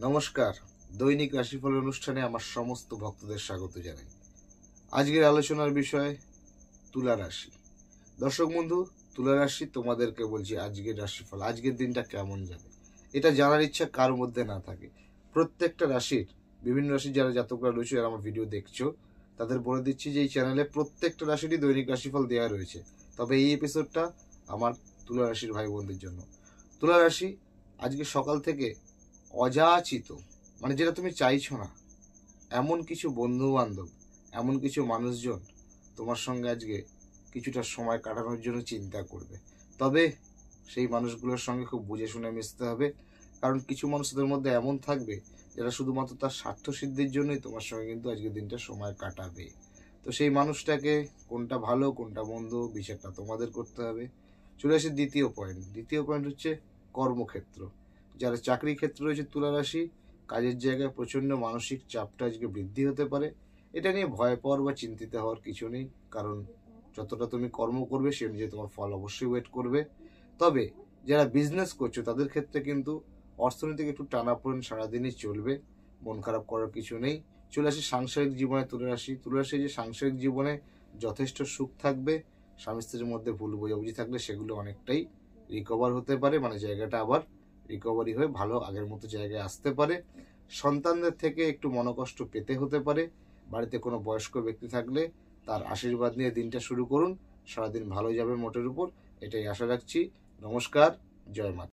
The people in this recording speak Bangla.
নমস্কার। দৈনিক রাশিফল অনুষ্ঠানে আমার সমস্ত ভক্তদের স্বাগত জানাই। আজকের আলোচনার বিষয় তুলা রাশি। দর্শক বন্ধু, তুলা রাশি তোমাদেরকে বলছি আজকের রাশিফল, আজকের দিনটা কেমন যাবে এটা জানার ইচ্ছা কার মধ্যে না থাকে। প্রত্যেকটা রাশির, বিভিন্ন রাশির যারা জাতকরা রয়েছে, যারা আমার ভিডিও দেখছো, তাদের বলে দিচ্ছি যে এই চ্যানেলে প্রত্যেকটা রাশিরই দৈনিক রাশিফল দেওয়া রয়েছে। তবে এই এপিসোডটা আমার তুলা রাশির ভাই বোনদের জন্য। তুলা রাশি, আজকে সকাল থেকে অযাচিত, মানে যেটা তুমি চাইছো না, এমন কিছু বন্ধু বান্ধব, এমন কিছু মানুষজন তোমার সঙ্গে আজকে কিছুটা সময় কাটানোর জন্য চিন্তা করবে। তবে সেই মানুষগুলোর সঙ্গে খুব বুঝে শুনে মিশতে হবে, কারণ কিছু মানুষ তাদের মধ্যে এমন থাকবে যারা শুধুমাত্র তার স্বার্থ সিদ্ধির জন্যই তোমার সঙ্গে কিন্তু আজকের দিনটা সময় কাটাবে। তো সেই মানুষটাকে কোনটা ভালো কোনটা মন্দ বিচারটা তোমাদের করতে হবে। চলে আসে দ্বিতীয় পয়েন্ট হচ্ছে কর্মক্ষেত্র। যারা চাকরি ক্ষেত্রে রয়েছে তুলা রাশি, কাজের জায়গায় প্রচণ্ড মানসিক চাপটা আজকে বৃদ্ধি হতে পারে। এটা নিয়ে ভয় পাওয়ার বা চিন্তিত হওয়ার কিছু নেই, কারণ যতটা তুমি কর্ম করবে সেই অনুযায়ী তোমার ফল অবশ্যই ওয়েট করবে। তবে যারা বিজনেস করছো তাদের ক্ষেত্রে কিন্তু অর্থনৈতিক একটু টানাপোড়েন সারাদিনই চলবে, মন খারাপ করার কিছু নেই। চলে আসি সাংসারিক জীবনে তুলা রাশি যে সাংসারিক জীবনে যথেষ্ট সুখ থাকবে। স্বামী স্ত্রীর মধ্যে ভুল বোঝাবুঝি থাকলে সেগুলো অনেকটাই রিকভার হতে পারে, মানে জায়গাটা আবার রিকভারি হয়ে ভালো আগের মতো জায়গায় আসতে পারে। সন্তানদের থেকে একটু মনোকষ্ট পেতে হতে পারে। বাড়িতে কোনো বয়স্ক ব্যক্তি থাকলে তার আশীর্বাদ নিয়ে দিনটা শুরু করুন, সারাদিন ভালো যাবে মোটের উপর, এটাই আশা রাখছি। নমস্কার, জয় মা।